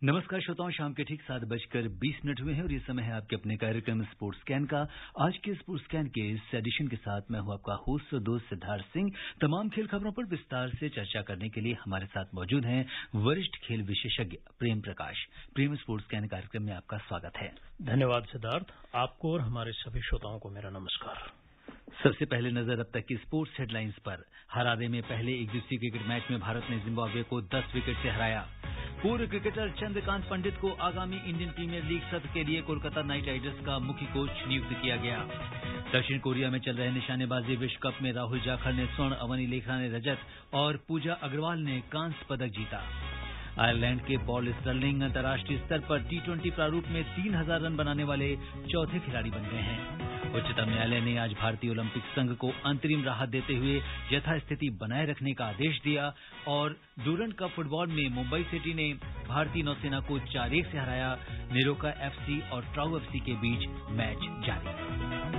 नमस्कार श्रोताओं, शाम के ठीक 7:20 हुए हैं और ये समय है आपके अपने कार्यक्रम स्पोर्ट्स स्कैन का। आज के स्पोर्ट्स स्कैन के इस एडिशन के साथ मैं हूं आपका होस्ट और दोस्त सिद्धार्थ सिंह। तमाम खेल खबरों पर विस्तार से चर्चा करने के लिए हमारे साथ मौजूद हैं वरिष्ठ खेल विशेषज्ञ प्रेम प्रकाश। प्रेम, स्पोर्ट्स स्कैन कार्यक्रम में आपका स्वागत है। धन्यवाद सिद्धार्थ, आपको और हमारे सभी श्रोताओं को मेरा नमस्कार। सबसे पहले नजर अब तक की स्पोर्ट्स हेडलाइंस पर। हरारे में पहले एक दिवसीय क्रिकेट मैच में भारत ने जिम्बाब्वे को 10 विकेट से हराया। पूर्व क्रिकेटर चंद्रकांत पंडित को आगामी इंडियन प्रीमियर लीग सत्र के लिए कोलकाता नाइट राइडर्स का मुख्य कोच नियुक्त किया गया। दक्षिण कोरिया में चल रहे निशानेबाजी विश्व कप में राहुल जाखड़ ने स्वर्ण, अवनी लेखरा ने रजत और पूजा अग्रवाल ने कांस्य पदक जीता। आयरलैंड के पॉल स्टर्लिंग अंतर्राष्ट्रीय स्तर पर टी20 प्रारूप में 3000 रन बनाने वाले चौथे खिलाड़ी बन गए हैं। उच्चतम न्यायालय ने आज भारतीय ओलंपिक संघ को अंतरिम राहत देते हुए यथास्थिति बनाए रखने का आदेश दिया और डूरंड कप फुटबॉल में मुंबई सिटी ने भारतीय नौसेना को 4-1 से हराया। निरोका एफसी और ट्राउ एफसी के बीच मैच जारी।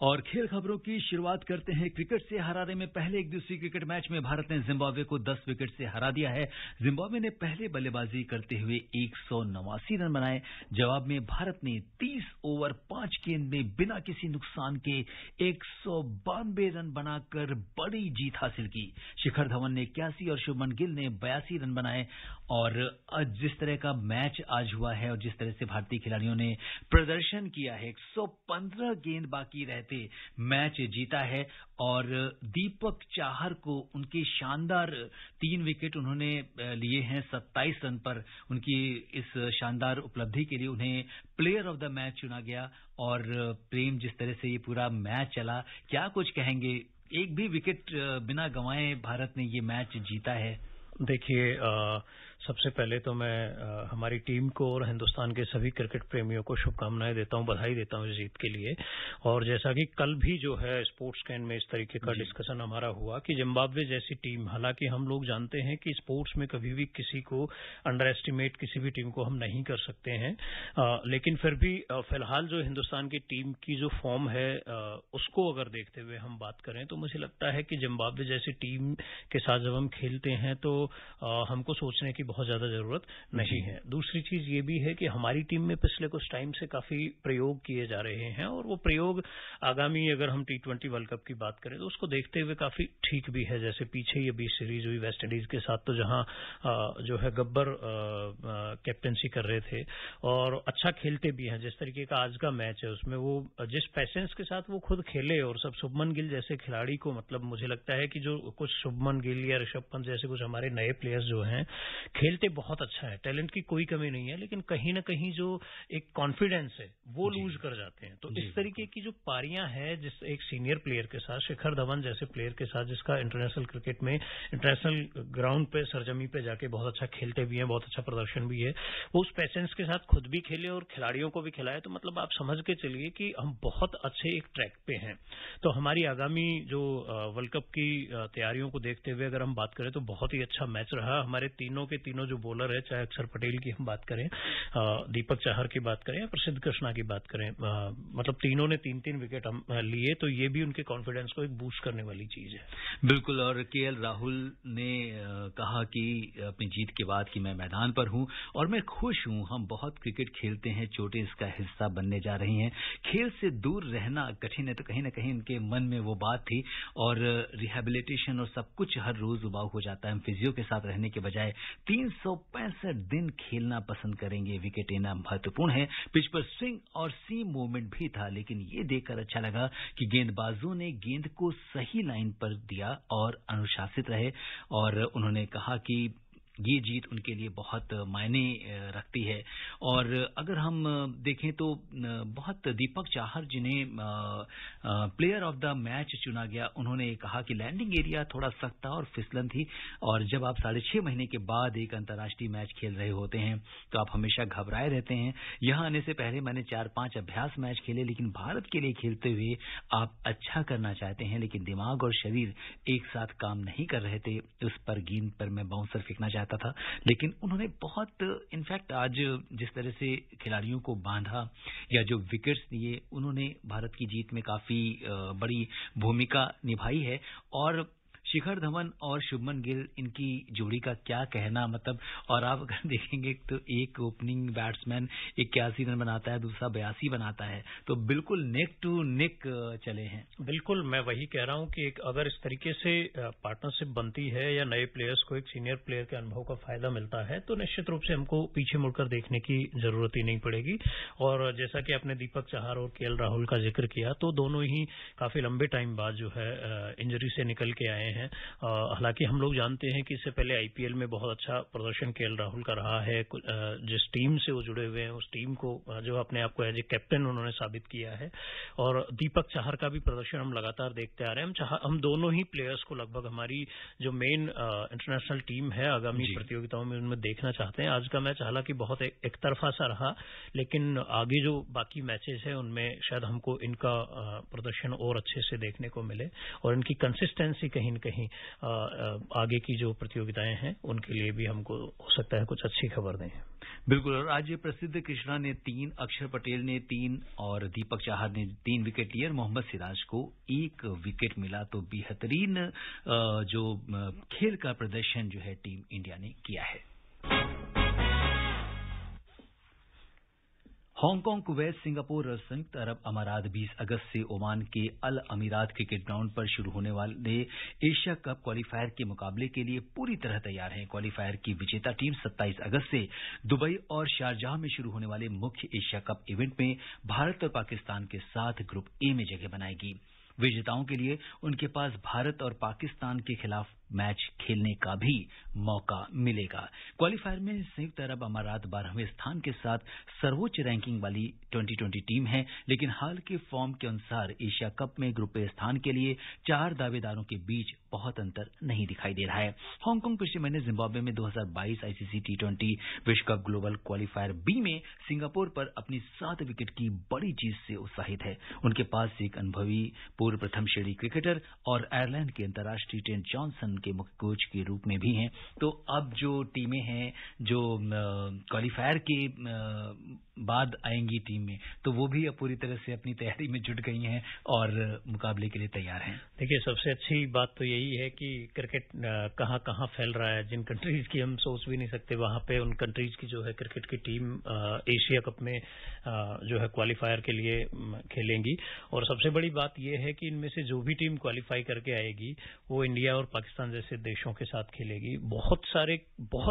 और खेल खबरों की शुरुआत करते हैं क्रिकेट से। हरारे में पहले एक दिवसीय क्रिकेट मैच में भारत ने जिम्बाब्वे को 10 विकेट से हरा दिया है। जिम्बाब्वे ने पहले बल्लेबाजी करते हुए 189 रन बनाए। जवाब में भारत ने 30 ओवर 5 गेंद में बिना किसी नुकसान के 192 रन बनाकर बड़ी जीत हासिल की। शिखर धवन ने 81 और शुभमन गिल ने 82 रन बनाए। और जिस तरह का मैच आज हुआ है और जिस तरह से भारतीय खिलाड़ियों ने प्रदर्शन किया है, 115 गेंद बाकी रहते मैच जीता है। और दीपक चाहर को उनके शानदार 3 विकेट उन्होंने लिए हैं 27 रन पर। उनकी इस शानदार उपलब्धि के लिए उन्हें प्लेयर ऑफ द मैच चुना गया। और प्रेम, जिस तरह से ये पूरा मैच चला, क्या कुछ कहेंगे? एक भी विकेट बिना गंवाए भारत ने ये मैच जीता है। देखिए, सबसे पहले तो मैं हमारी टीम को और हिंदुस्तान के सभी क्रिकेट प्रेमियों को शुभकामनाएं देता हूं, बधाई देता हूं इस जीत के लिए। और जैसा कि कल भी जो है स्पोर्ट्स स्कैन में इस तरीके का डिस्कशन हमारा हुआ कि जिम्बाब्वे जैसी टीम, हालांकि हम लोग जानते हैं कि स्पोर्ट्स में कभी भी किसी को अंडर एस्टिमेट किसी भी टीम को हम नहीं कर सकते हैं, लेकिन फिर भी फिलहाल जो हिंदुस्तान की टीम की जो फॉर्म है उसको अगर देखते हुए हम बात करें तो मुझे लगता है कि जिम्बाब्वे जैसी टीम के साथ जब हम खेलते हैं तो हमको सोचने की बहुत ज्यादा जरूरत नहीं है। दूसरी चीज ये भी है कि हमारी टीम में पिछले कुछ टाइम से काफी प्रयोग किए जा रहे हैं और वो प्रयोग आगामी, अगर हम टी20 वर्ल्ड कप की बात करें तो उसको देखते हुए काफी ठीक भी है। जैसे पीछे ये 20 सीरीज हुई वेस्ट इंडीज के साथ, तो जहां जो है गब्बर कैप्टनसी कर रहे थे और अच्छा खेलते भी हैं। जिस तरीके का आज का मैच है उसमें वो जिस पैसेंस के साथ वो खुद खेले और सब, शुभमन गिल जैसे खिलाड़ी को, मतलब मुझे लगता है कि जो कुछ शुभमन गिल या ऋषभ पंत जैसे कुछ हमारे नए प्लेयर्स जो हैं खेलते बहुत अच्छा है, टैलेंट की कोई कमी नहीं है, लेकिन कहीं ना कहीं जो एक कॉन्फिडेंस है वो लूज कर जाते हैं। तो इस तरीके की जो पारियां हैं, जिस एक सीनियर प्लेयर के साथ, शिखर धवन जैसे प्लेयर के साथ, जिसका इंटरनेशनल क्रिकेट में इंटरनेशनल ग्राउंड पे, सरजमी पे जाके बहुत अच्छा खेलते भी हैं, बहुत अच्छा प्रदर्शन भी है, वो उस पैसेंस के साथ खुद भी खेले और खिलाड़ियों को भी खिलाए। तो मतलब आप समझ के चलिए कि हम बहुत अच्छे एक ट्रैक पे हैं। तो हमारी आगामी जो वर्ल्ड कप की तैयारियों को देखते हुए अगर हम बात करें तो बहुत ही अच्छा मैच रहा। हमारे तीनों के तीनों जो बॉलर है, चाहे अक्षर पटेल की हम बात करें, दीपक चाहर की बात करें या प्रसिद्ध कृष्णा की बात करें, मतलब तीनों ने 3-3 विकेट लिए, तो ये भी उनके कॉन्फिडेंस को एक बूस्ट करने वाली चीज है। बिल्कुल। और केएल राहुल ने कहा कि अपनी जीत के बाद कि मैं मैदान पर हूं और मैं खुश हूं। हम बहुत क्रिकेट खेलते हैं, चोटें इसका हिस्सा बनने जा रही हैं। खेल से दूर रहना कठिन है, तो कहीं ना कहीं उनके मन में वो बात थी। और रिहेबिलिटेशन और सब कुछ हर रोज उबाऊ हो जाता है। हम फिजियो के साथ रहने के बजाय 365 दिन खेलना पसंद करेंगे। विकेट लेना महत्वपूर्ण है। पिच पर स्विंग और सीम मूवमेंट भी था, लेकिन ये देखकर अच्छा लगा कि गेंदबाजों ने गेंद को सही लाइन पर दिया और अनुशासित रहे। और उन्होंने कहा कि ये जीत उनके लिए बहुत मायने रखती है। और अगर हम देखें तो बहुत दीपक चाहर जिन्हें प्लेयर ऑफ द मैच चुना गया, उन्होंने कहा कि लैंडिंग एरिया थोड़ा सख्त था और फिसलन थी। और जब आप 6.5 महीने के बाद एक अंतर्राष्ट्रीय मैच खेल रहे होते हैं तो आप हमेशा घबराए रहते हैं। यहां आने से पहले मैंने 4-5 अभ्यास मैच खेले, लेकिन भारत के लिए खेलते हुए आप अच्छा करना चाहते हैं, लेकिन दिमाग और शरीर एक साथ काम नहीं कर रहे थे। उस पर गेंद पर मैं बाउंसर फेंकना चाहता चाहता था, लेकिन उन्होंने बहुत इनफैक्ट आज जिस तरह से खिलाड़ियों को बांधा या जो विकेट्स दिए, उन्होंने भारत की जीत में काफी बड़ी भूमिका निभाई है। और शिखर धवन और शुभमन गिल, इनकी जोड़ी का क्या कहना, मतलब, और आप अगर देखेंगे तो एक ओपनिंग बैट्समैन 81 रन बनाता है, दूसरा 82 बनाता है, तो बिल्कुल नेक टू नेक चले हैं। बिल्कुल, मैं वही कह रहा हूं कि अगर इस तरीके से पार्टनरशिप बनती है या नए प्लेयर्स को एक सीनियर प्लेयर के अनुभव का फायदा मिलता है, तो निश्चित रूप से हमको पीछे मुड़कर देखने की जरूरत ही नहीं पड़ेगी। और जैसा कि आपने दीपक चाहर और केएल राहुल का जिक्र किया, तो दोनों ही काफी लंबे टाइम बाद जो है इंजरी से निकल के आए हैं। हालांकि हम लोग जानते हैं कि इससे पहले आईपीएल में बहुत अच्छा प्रदर्शन केएल राहुल का रहा है। जिस टीम से वो जुड़े हुए हैं, उस टीम को जो अपने आप को एज ए कैप्टन उन्होंने साबित किया है। और दीपक चाहर का भी प्रदर्शन हम लगातार देखते आ रहे हैं। हम दोनों ही प्लेयर्स को लगभग हमारी जो मेन इंटरनेशनल टीम है आगामी प्रतियोगिताओं में, उनमें देखना चाहते हैं। आज का मैच हालांकि बहुत एक तरफा सा रहा, लेकिन आगे जो बाकी मैचेस हैं उनमें शायद हमको इनका प्रदर्शन और अच्छे से देखने को मिले और इनकी कंसिस्टेंसी कहीं न कहीं आगे की जो प्रतियोगिताएं हैं उनके लिए भी हमको हो सकता है कुछ अच्छी खबर दें। बिल्कुल। और आज प्रसिद्ध कृष्णा ने 3, अक्षर पटेल ने 3 और दीपक चाहर ने 3 विकेट लिए। मोहम्मद सिराज को 1 विकेट मिला। तो बेहतरीन जो खेल का प्रदर्शन जो है टीम इंडिया ने किया है। हांगकांग, कुवैत, सिंगापुर और संयुक्त अरब अमारात 20 अगस्त से ओमान के अल अमीरात क्रिकेट ग्राउंड पर शुरू होने वाले एशिया कप क्वालीफायर के मुकाबले के लिए पूरी तरह तैयार है। क्वालीफायर की विजेता टीम 27 अगस्त से दुबई और शारजाह में शुरू होने वाले मुख्य एशिया कप इवेंट में भारत और पाकिस्तान के साथ ग्रुप ए में जगह बनाएगी। विजेताओं के लिए उनके पास भारत और पाकिस्तान के खिलाफ मैच खेलने का भी मौका मिलेगा। क्वालीफायर में संयुक्त अरब अमारात 12वें स्थान के साथ सर्वोच्च रैंकिंग वाली 2020 टीम है, लेकिन हाल के फॉर्म के अनुसार एशिया कप में ग्रुप ए स्थान के लिए 4 दावेदारों के बीच बहुत अंतर नहीं दिखाई दे रहा है। हांगकांग पिछले महीने जिम्बाब्वे में 2022 आईसीसी T20 विश्व कप ग्लोबल क्वालीफायर बी में सिंगापुर पर अपनी 7 विकेट की बड़ी जीत से उत्साहित है। उनके पास एक अनुभवी पूर्व प्रथम श्रेणी क्रिकेटर और आयरलैंड के अंतर्राष्ट्रीय ट्रेंट जॉनसन के मुख्य कोच के रूप में भी हैं। तो अब जो टीमें हैं जो क्वालीफायर के बाद आएंगी टीम में, तो वो भी अब पूरी तरह से अपनी तैयारी में जुट गई हैं और मुकाबले के लिए तैयार हैं। देखिए, सबसे अच्छी बात तो यही है कि क्रिकेट कहाँ कहाँ फैल रहा है। जिन कंट्रीज की हम सोच भी नहीं सकते, वहां पे उन कंट्रीज की जो है क्रिकेट की टीम एशिया कप में जो है क्वालीफायर के लिए खेलेंगी। और सबसे बड़ी बात यह है कि इनमें से जो भी टीम क्वालीफाई करके आएगी वो इंडिया और पाकिस्तान जैसे देशों के साथ खेलेगी। बहुत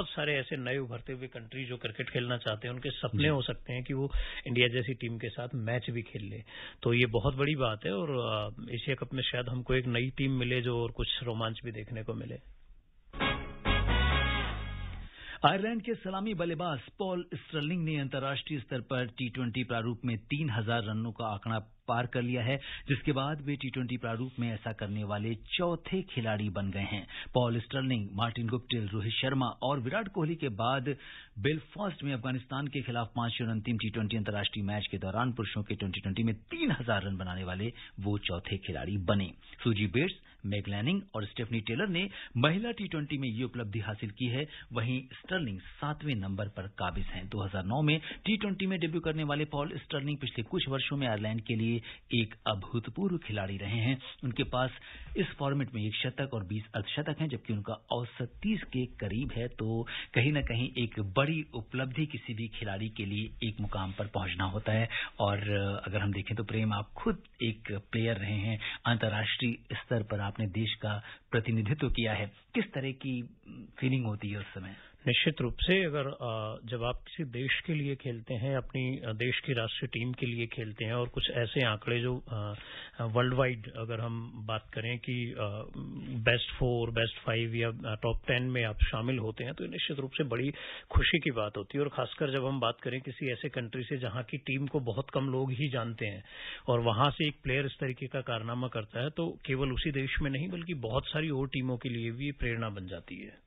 सारे ऐसे नए उभरते हुए कंट्री जो क्रिकेट खेलना चाहते हैं, उनके सपने हो सकते हैं कि वो इंडिया जैसी टीम के साथ मैच भी खेल ले। तो ये बहुत बड़ी बात है और एशिया कप में शायद हमको एक नई टीम मिले जो और कुछ रोमांच भी देखने को मिले। आयरलैंड के सलामी बल्लेबाज पॉल स्टर्लिंग ने अंतर्राष्ट्रीय स्तर पर T20 प्रारूप में 3000 रनों का आंकड़ा पार कर लिया है, जिसके बाद वे T20 प्रारूप में ऐसा करने वाले चौथे खिलाड़ी बन गए हैं। Paul Stirling, Martin Guptill, Rohit Sharma और विराट कोहली के बाद बेलफास्ट में अफगानिस्तान के खिलाफ 5 अंतिम T20 अंतर्राष्ट्रीय मैच के दौरान पुरुषों के 2020 में 3000 रन बनाने वाले वो चौथे खिलाड़ी बने। सूजी बेट्स, मैग लैनिंग और स्टेफनी टेलर ने महिला T20 में ये उपलब्धि हासिल की है। वहीं स्टर्लिंग 7वें नंबर पर काबिज हैं। 2009 में T20 में डेब्यू करने वाले पॉल स्टर्लिंग पिछले कुछ वर्षों में आयरलैंड के लिए एक अभूतपूर्व खिलाड़ी रहे हैं। उनके पास इस फॉर्मेट में 1 शतक और 20 अर्धशतक हैं, जबकि उनका औसत 30 के करीब है। तो कहीं न कहीं एक बड़ी उपलब्धि किसी भी खिलाड़ी के लिए एक मुकाम पर पहुंचना होता है। और अगर हम देखें तो प्रेम, आप खुद एक प्लेयर रहे हैं, अंतर्राष्ट्रीय स्तर पर आपने देश का प्रतिनिधित्व किया है। किस तरह की फीलिंग होती है उस समय? निश्चित रूप से अगर जब आप किसी देश के लिए खेलते हैं, अपनी देश की राष्ट्रीय टीम के लिए खेलते हैं और कुछ ऐसे आंकड़े जो वर्ल्ड वाइड अगर हम बात करें कि बेस्ट 4, बेस्ट 5 या टॉप 10 में आप शामिल होते हैं, तो निश्चित रूप से बड़ी खुशी की बात होती है। और खासकर जब हम बात करें किसी ऐसे कंट्री से जहां की टीम को बहुत कम लोग ही जानते हैं और वहां से एक प्लेयर इस तरीके का कारनामा करता है, तो केवल उसी देश में नहीं बल्कि बहुत सारी और टीमों के लिए भी प्रेरणा बन जाती है।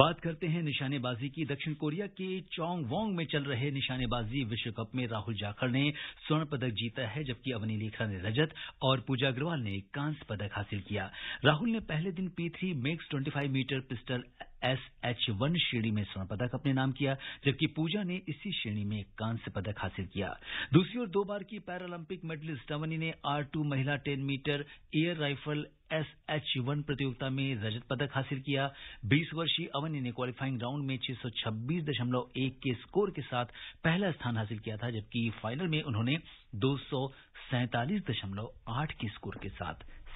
बात करते हैं निशानेबाजी की। दक्षिण कोरिया के चोंगवोंग में चल रहे निशानेबाजी विश्व कप में राहुल जाखड़ ने स्वर्ण पदक जीता है, जबकि अवनी लेखरा ने रजत और पूजा अग्रवाल ने कांस्य पदक हासिल किया। राहुल ने पहले दिन P3 mix 25 metre pistol SH1 श्रेणी में स्वर्ण पदक अपने नाम किया, जबकि पूजा ने इसी श्रेणी में कांस्य पदक हासिल किया। दूसरी ओर 2 बार की पैरालंपिक मेडलिस्ट अवनी ने R2 महिला 10 मीटर एयर राइफल SH1 प्रतियोगिता में रजत पदक हासिल किया। 20 वर्षीय अवनी ने क्वालिफाइंग राउंड में 626.1 के स्कोर के साथ पहला स्थान हासिल किया था, जबकि फाइनल में उन्होंने 247.8 के स्कोर के साथ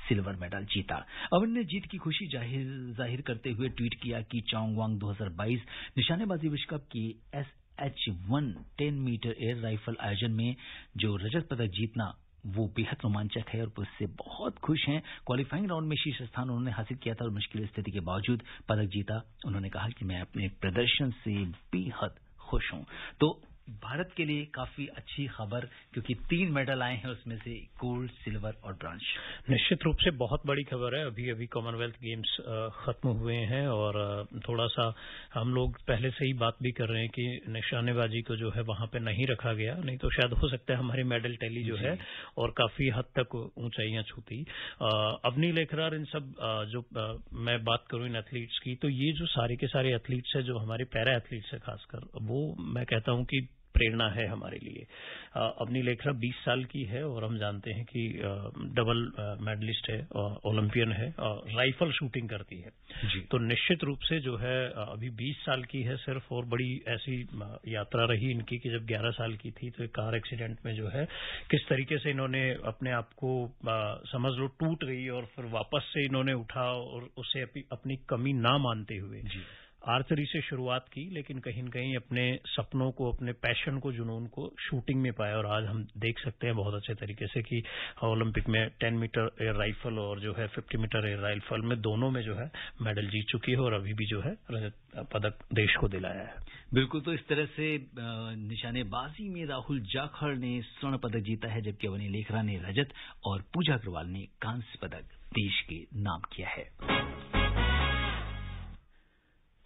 सिल्वर मेडल जीता। अवनी ने जीत की खुशी जाहिर करते हुए ट्वीट किया कि चोंगवोंग 2022 निशानेबाजी विश्व कप की SH1 10 मीटर एयर राइफल आयोजन में जो रजत पदक जीतना वो बेहद रोमांचक है और उससे बहुत खुश हैं। क्वालिफाइंग राउंड में शीर्ष स्थान उन्होंने हासिल किया था और मुश्किल स्थिति के बावजूद पदक जीता। उन्होंने कहा कि मैं अपने प्रदर्शन से बेहद खुश हूं। तो भारत के लिए काफी अच्छी खबर, क्योंकि 3 मेडल आए हैं, उसमें से गोल्ड, सिल्वर और ब्रॉन्ज। निश्चित रूप से बहुत बड़ी खबर है। अभी अभी कॉमनवेल्थ गेम्स खत्म हुए हैं और थोड़ा सा हम लोग पहले से ही बात भी कर रहे हैं कि निशानेबाजी को जो है वहां पे नहीं रखा गया, नहीं तो शायद हो सकता है हमारी मेडल टैली जो है और काफी हद तक ऊंचाइयां छूती। अवनी लेखरा इन सब जो मैं बात करूं इन एथलीट्स की, तो ये जो सारे के सारे एथलीट्स है जो हमारे पैरा एथलीट्स है खासकर, वो मैं कहता हूं कि प्रेरणा है हमारे लिए। अवनी लेखरा 20 साल की है और हम जानते हैं कि डबल मेडलिस्ट है, ओलंपियन है, राइफल शूटिंग करती है जी। तो निश्चित रूप से जो है अभी 20 साल की है सिर्फ, और बड़ी ऐसी यात्रा रही इनकी कि जब 11 साल की थी तो एक कार एक्सीडेंट में जो है किस तरीके से इन्होंने अपने आप को समझ लो टूट गई और फिर वापस से इन्होंने उठा और उसे अपनी कमी ना मानते हुए आर्चरी से शुरुआत की, लेकिन कहीं न कहीं अपने सपनों को, अपने पैशन को, जुनून को शूटिंग में पाया। और आज हम देख सकते हैं बहुत अच्छे तरीके से कि ओलंपिक में 10 मीटर एयर राइफल और जो है 50 मीटर एयर राइफल में दोनों में जो है मेडल जीत चुकी है और अभी भी जो है रजत पदक देश को दिलाया है। बिल्कुल, तो इस तरह से निशानेबाजी में राहुल जाखड़ ने स्वर्ण पदक जीता है, जबकि अवनी लेखरा ने रजत और पूजा अग्रवाल ने कांस्य पदक देश के नाम किया है।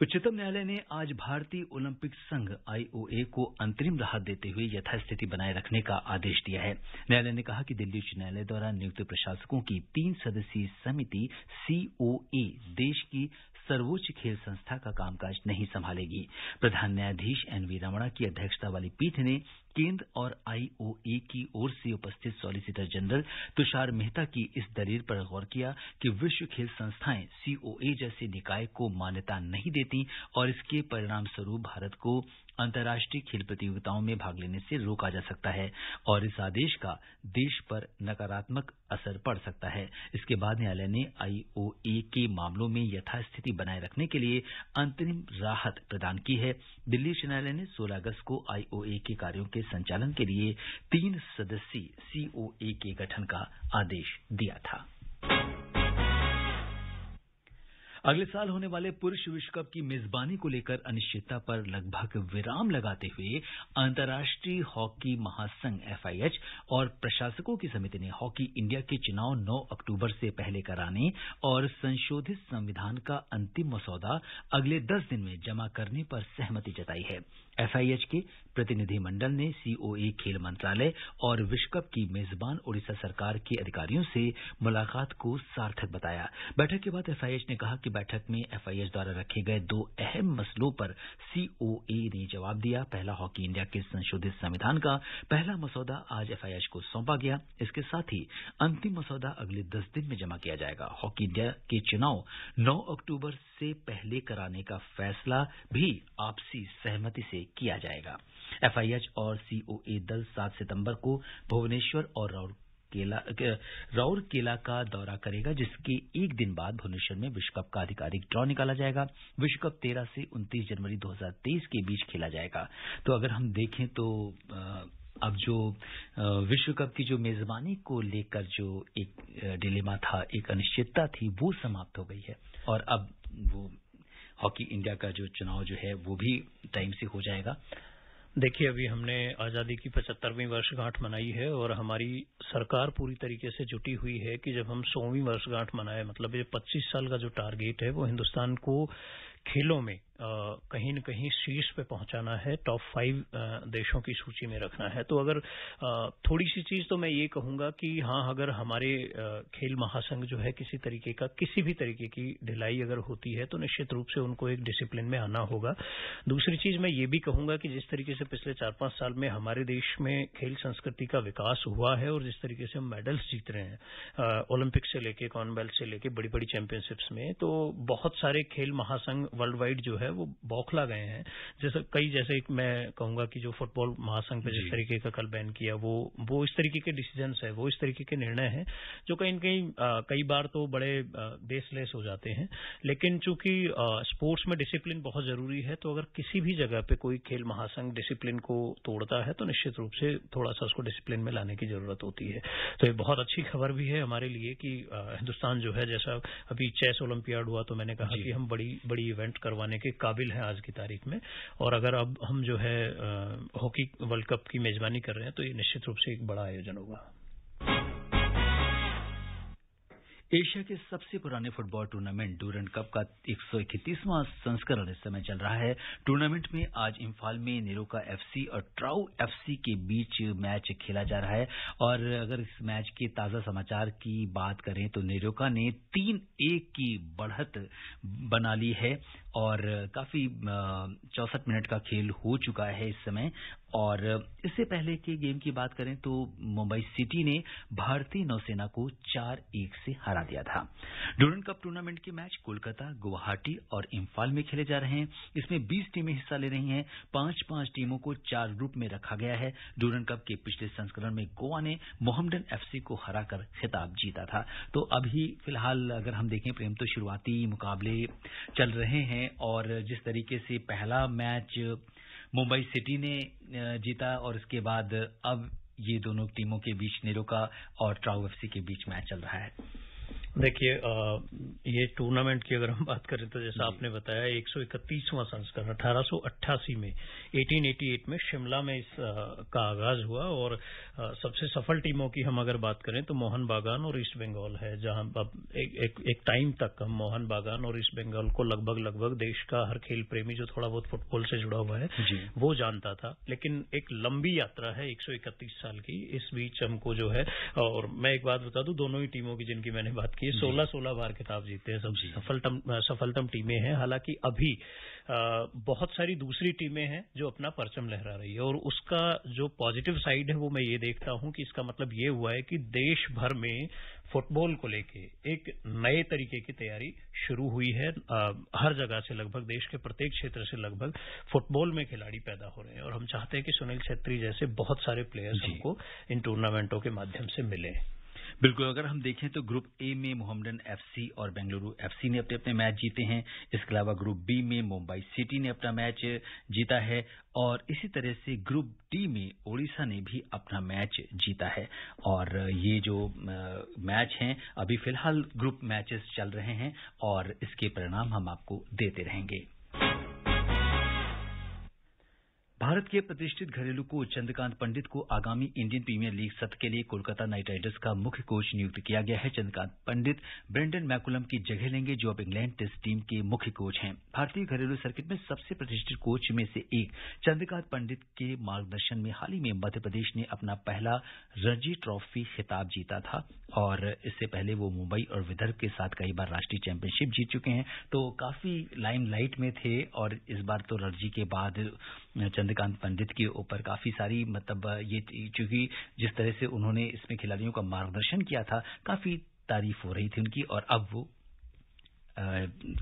उच्चतम न्यायालय ने आज भारतीय ओलंपिक संघ IOA को अंतरिम राहत देते हुए यथास्थिति बनाए रखने का आदेश दिया है। न्यायालय ने कहा कि दिल्ली उच्च न्यायालय द्वारा नियुक्त प्रशासकों की 3 सदस्यीय समिति COA देश की सर्वोच्च खेल संस्था का कामकाज नहीं संभालेगी। प्रधान न्यायाधीश NV रमणा की अध्यक्षता वाली पीठ ने केंद्र और IOA की ओर से उपस्थित सॉलिसिटर जनरल तुषार मेहता की इस दलील पर गौर किया कि विश्व खेल संस्थाएं COA जैसे निकाय को मान्यता नहीं देती और इसके परिणाम स्वरूप भारत को अंतर्राष्ट्रीय खेल प्रतियोगिताओं में भाग लेने से रोका जा सकता है और इस आदेश का देश पर नकारात्मक असर पड़ सकता है। इसके बाद न्यायालय ने IOA के मामलों में यथास्थिति बनाए रखने के लिए अंतरिम राहत प्रदान की है। दिल्ली उच्च न्यायालय ने 16 अगस्त को IOA के कार्यों के संचालन के लिए 3 सदस्यीय COA के गठन का आदेश दिया था। अगले साल होने वाले पुरुष विश्व कप की मेजबानी को लेकर अनिश्चितता पर लगभग विराम लगाते हुए अंतर्राष्ट्रीय हॉकी महासंघ FIH और प्रशासकों की समिति ने हॉकी इंडिया के चुनाव 9 अक्टूबर से पहले कराने और संशोधित संविधान का अंतिम मसौदा अगले 10 दिन में जमा करने पर सहमति जताई है। FIH के प्रतिनिधिमंडल ने COA खेल मंत्रालय और विश्व कप की मेजबान ओडिशा सरकार के अधिकारियों से मुलाकात को सार्थक बताया। बैठक के बाद FIH ने कहा कि बैठक में FIH द्वारा रखे गए 2 अहम मसलों पर COA ने जवाब दिया। पहला, हॉकी इंडिया के संशोधित संविधान का पहला मसौदा आज FIH को सौंपा गया। इसके साथ ही अंतिम मसौदा अगले 10 दिन में जमा किया जाएगा। हॉकी इंडिया के चुनाव 9 अक्टूबर से पहले कराने का फैसला भी आपसी सहमति से किया जाएगा। FIH और COA दल 7 सितंबर को भुवनेश्वर और राउरकेला का दौरा करेगा, जिसके एक दिन बाद भुवनेश्वर में विश्व कप का आधिकारिक ड्रॉ निकाला जाएगा। विश्व कप 13 से 29 जनवरी 2023 के बीच खेला जाएगा। तो अगर हम देखें तो अब जो विश्व कप की जो मेजबानी को लेकर जो एक डिलेमा था, एक अनिश्चितता थी, वो समाप्त हो गई है और अब वो हॉकी इंडिया का जो चुनाव जो है वो भी टाइम से हो जाएगा। देखिए, अभी हमने आजादी की 75वीं वर्षगांठ मनाई है और हमारी सरकार पूरी तरीके से जुटी हुई है कि जब हम 100वीं वर्षगांठ मनाए, मतलब ये 25 साल का जो टारगेट है वो हिंदुस्तान को खेलों में कहीं न कहीं शीर्ष पे पहुंचाना है, टॉप 5 देशों की सूची में रखना है। तो अगर थोड़ी सी चीज तो मैं ये कहूंगा कि हाँ, अगर हमारे खेल महासंघ जो है किसी तरीके का, किसी भी तरीके की ढिलाई अगर होती है तो निश्चित रूप से उनको एक डिसिप्लिन में आना होगा। दूसरी चीज मैं ये भी कहूंगा कि जिस तरीके से पिछले 4-5 साल में हमारे देश में खेल संस्कृति का विकास हुआ है और जिस तरीके से हम मेडल्स जीत रहे हैं ओलंपिक से लेके, कॉमनवेल्थ से लेके बड़ी बड़ी चैंपियनशिप्स में, तो बहुत सारे खेल महासंघ वर्ल्ड वाइड जो है वो बौखला गए हैं। जैसे मैं कहूंगा कि जो फुटबॉल महासंघ पे जिस तरीके का कल बैन किया, वो इस तरीके के डिसीजंस है, वो इस तरीके के निर्णय हैं जो कहीं न कहीं कई बार तो बड़े बेसलेस हो जाते हैं। लेकिन चूंकि स्पोर्ट्स में डिसिप्लिन बहुत जरूरी है, तो अगर किसी भी जगह पे कोई खेल महासंघ डिसिप्लिन को तोड़ता है तो निश्चित रूप से थोड़ा सा उसको डिसिप्लिन में लाने की जरूरत होती है। तो ये बहुत अच्छी खबर भी है हमारे लिए कि हिंदुस्तान जो है, जैसा अभी चेस ओलंपियाड हुआ तो मैंने कहा कि हम बड़ी इवेंट करवाने के काबिल हैं आज की तारीख में, और अगर अब हम जो है हॉकी वर्ल्ड कप की मेजबानी कर रहे हैं तो ये निश्चित रूप से एक बड़ा आयोजन होगा। एशिया के सबसे पुराने फुटबॉल टूर्नामेंट डूरंड कप का 131वां संस्करण इस समय चल रहा है। टूर्नामेंट में आज इम्फाल में नेरोका एफसी और ट्राउ एफसी के बीच मैच खेला जा रहा है, और अगर इस मैच के ताजा समाचार की बात करें तो नेरोका ने 3-1 की बढ़त बना ली है और काफी 64 मिनट का खेल हो चुका है इस समय। और इससे पहले के गेम की बात करें तो मुंबई सिटी ने भारतीय नौसेना को 4-1 से हरा दिया था। डूरंड कप टूर्नामेंट के मैच कोलकाता, गुवाहाटी और इम्फाल में खेले जा रहे हैं। इसमें 20 टीमें हिस्सा ले रही हैं। 5-5 टीमों को 4 ग्रुप में रखा गया है। डूरंड कप के पिछले संस्करण में गोवा ने मोहम्मडन एफसी को हराकर खिताब जीता था। तो अभी फिलहाल अगर हम देखें प्रेम, तो शुरुआती मुकाबले चल रहे हैं, और जिस तरीके से पहला मैच मुंबई सिटी ने जीता और इसके बाद अब ये दोनों टीमों के बीच नेरोका और ट्राउ एफसी के बीच मैच चल रहा है। देखिए, ये टूर्नामेंट की अगर हम बात करें तो जैसा आपने बताया 131वां संस्करण 1888 में 1888 में शिमला में इस का आगाज हुआ, और सबसे सफल टीमों की हम अगर बात करें तो मोहन बागान और ईस्ट बंगाल है, जहां अब एक टाइम तक हम मोहन बागान और ईस्ट बंगाल को लगभग देश का हर खेल प्रेमी जो थोड़ा बहुत फुटबॉल से जुड़ा हुआ है वो जानता था। लेकिन एक लंबी यात्रा है 131 साल की, इस बीच हमको जो है, और मैं एक बात बता दूं, दोनों ही टीमों की जिनकी मैंने बात की 16 बार खिताब जीते हैं, सबसे सफलतम टीमें हैं। हालांकि अभी बहुत सारी दूसरी टीमें हैं जो अपना परचम लहरा रही है, और उसका जो पॉजिटिव साइड है वो मैं ये देखता हूं कि इसका मतलब ये हुआ है कि देश भर में फुटबॉल को लेके एक नए तरीके की तैयारी शुरू हुई है। हर जगह से, लगभग देश के प्रत्येक क्षेत्र से लगभग फुटबॉल में खिलाड़ी पैदा हो रहे हैं, और हम चाहते हैं कि सुनील छेत्री जैसे बहुत सारे प्लेयर्स हमको इन टूर्नामेंटों के माध्यम से मिले। बिल्कुल, अगर हम देखें तो ग्रुप ए में मोहम्मडन एफसी और बेंगलुरु एफसी ने अपने अपने मैच जीते हैं। इसके अलावा ग्रुप बी में मुंबई सिटी ने अपना मैच जीता है, और इसी तरह से ग्रुप डी में ओडिशा ने भी अपना मैच जीता है। और ये जो मैच हैं अभी फिलहाल ग्रुप मैचेस चल रहे हैं, और इसके परिणाम हम आपको देते रहेंगे। भारत के प्रतिष्ठित घरेलू कोच चंद्रकांत पंडित को आगामी इंडियन प्रीमियर लीग सत्र के लिए कोलकाता नाइट राइडर्स का मुख्य कोच नियुक्त किया गया है। चंद्रकांत पंडित ब्रेंडन मैकुलम की जगह लेंगे, जो अब इंग्लैंड टेस्ट टीम के मुख्य कोच हैं। भारतीय घरेलू सर्किट में सबसे प्रतिष्ठित कोच में से एक चंद्रकांत पंडित के मार्गदर्शन में हाल ही में मध्य प्रदेश ने अपना पहला रणजी ट्रॉफी खिताब जीता था, और इससे पहले वो मुंबई और विदर्भ के साथ कई बार राष्ट्रीय चैंपियनशिप जीत चुके हैं, तो काफी लाइमलाइट में थे। और इस बार तो रणजी के बाद चंद्रकांत पंडित के ऊपर काफी सारी ये चूंकि जिस तरह से उन्होंने इसमें खिलाड़ियों का मार्गदर्शन किया था, काफी तारीफ हो रही थी उनकी, और अब वो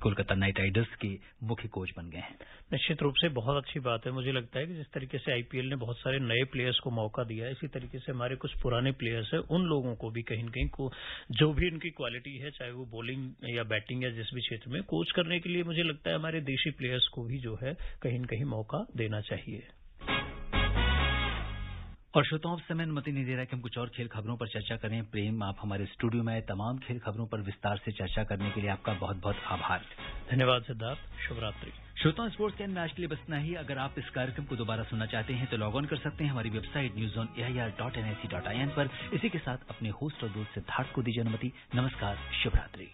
कोलकाता नाइट राइडर्स के मुख्य कोच बन गए हैं। निश्चित रूप से बहुत अच्छी बात है। मुझे लगता है कि जिस तरीके से आईपीएल ने बहुत सारे नए प्लेयर्स को मौका दिया है, इसी तरीके से हमारे कुछ पुराने प्लेयर्स हैं, उन लोगों को भी कहीं न कहीं को जो भी उनकी क्वालिटी है, चाहे वो बॉलिंग या बैटिंग या जिस भी क्षेत्र में, कोच करने के लिए मुझे लगता है हमारे देशी प्लेयर्स को भी जो है कहीं न कहीं मौका देना चाहिए। और श्रोताओं, समय अनुमति नहीं दे रहा है कि हम कुछ और खेल खबरों पर चर्चा करें। प्रेम, आप हमारे स्टूडियो में आए, तमाम खेल खबरों पर विस्तार से चर्चा करने के लिए आपका बहुत बहुत आभार। धन्यवाद सिद्धार्थ, शुभ रात्रि। श्रोताओं, स्पोर्ट्स कैन में आज के लिए बस इतना ही। अगर आप इस कार्यक्रम को दोबारा सुनना चाहते हैं तो लॉग ऑन कर सकते हैं हमारी वेबसाइट newzoneair.nic.in पर। इसी के साथ अपने होस्ट और दोस्त सिद्धार्थ को दीजिए अनुमति। नमस्कार, शुभ रात्रि।